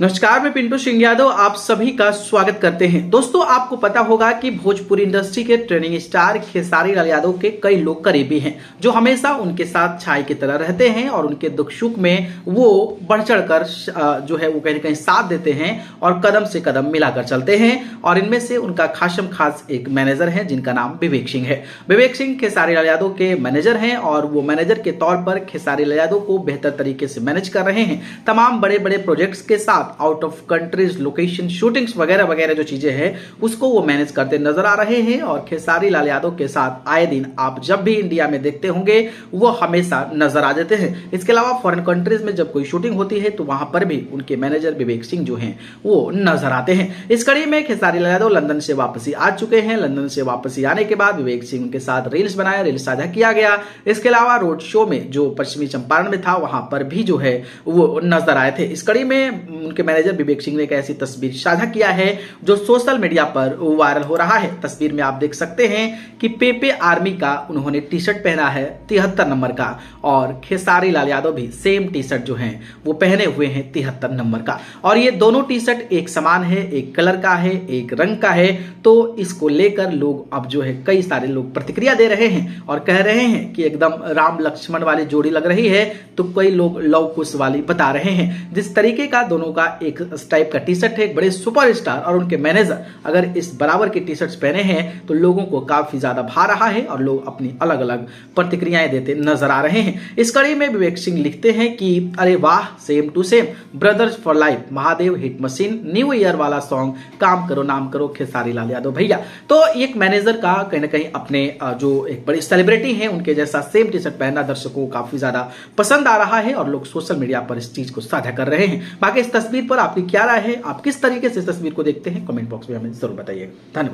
नमस्कार, मैं पिंटू सिंह यादव आप सभी का स्वागत करते हैं। दोस्तों, आपको पता होगा कि भोजपुरी इंडस्ट्री के ट्रेनिंग स्टार खेसारी लाल यादव के कई लोग करीबी हैं जो हमेशा उनके साथ छाई की तरह रहते हैं और उनके दुख सुख में वो बढ़ चढ़ कर जो है वो कहीं ना कहीं साथ देते हैं और कदम से कदम मिलाकर चलते हैं। और इनमें से उनका खासम खास एक मैनेजर है जिनका नाम विवेक सिंह है। विवेक सिंह खेसारी लाल यादव के मैनेजर हैं और वो मैनेजर के तौर पर खेसारी लाल यादव को बेहतर तरीके से मैनेज कर रहे हैं। तमाम बड़े बड़े प्रोजेक्ट्स के साथ out of countries location shootings वगैरह वगैरह जो चीजें हैं उसको वो मैनेज करते नजर आ रहे हैं। और खेसारी लाल यादव के साथ आए दिन आप जब भी इंडिया में देखते होंगे वो हमेशा नजर आ जाते हैं। इसके अलावा फॉरेन कंट्रीज में जब कोई शूटिंग होती है तो वहां पर भी उनके मैनेजर विवेक सिंह जो हैं वो नजर आते हैं। इस कड़ी में खेसारी लाल यादव लंदन से वापसी आ चुके हैं। लंदन से वापसी आने के बाद विवेक सिंह उनके साथ रील्स बनाए, रील्स साझा किया गया। इसके अलावा रोड शो में जो पश्चिमी चंपारण में था वहां पर भी जो है वो नजर आए थे। इस कड़ी में उनके मैनेजर विवेक सिंह ने एक ऐसी तस्वीर साझा किया है जो सोशल मीडिया पर वायरल हो रहा है। तस्वीर में आप देख सकते हैं कि पेपे आर्मी का उन्होंने टी शर्ट पहना है 73 नंबर का और खेसारी लाल यादव भी सेम टी शर्ट जो है वो पहने हुए हैं 73 नंबर का। और ये दोनों टी शर्ट एक समान है, एक कलर का है, एक रंग का है। तो इसको लेकर लोग अब जो है कई सारे लोग प्रतिक्रिया दे रहे हैं और कह रहे हैं कि एकदम राम लक्ष्मण वाली जोड़ी लग रही है। तो कई लोग लव कुश वाली बता रहे हैं। जिस तरीके का दोनों का एक टाइप का टी शर्ट है, एक बड़े सुपरस्टार और उनके मैनेजर अगर इस बराबर के टी शर्ट्स पहने हैं तो लोगों को काफी ज्यादा भा रहा है और लोग अपनी अलग अलग प्रतिक्रियाएं देते नजर आ रहे हैं। इस कड़ी में विवेक सिंह लिखते हैं कि अरे वाह, same to same, brothers for life, Mahadev hit machine, new year वाला सॉन्ग, काम करो नाम करो खेसारी लाल यादव भैया। तो एक मैनेजर का कहीं ना कहीं अपने जो एक बड़ी सेलिब्रिटी है उनके जैसा सेम टी शर्ट पहनना दर्शकों को काफी ज्यादा पसंद आ रहा है और लोग सोशल मीडिया पर इस चीज को साझा कर रहे हैं। बाकी इस तस्वीर पर आपकी क्या राय है? आप किस तरीके से इस तस्वीर को देखते हैं? कमेंट बॉक्स में हमें जरूर बताइएगा। धन्यवाद।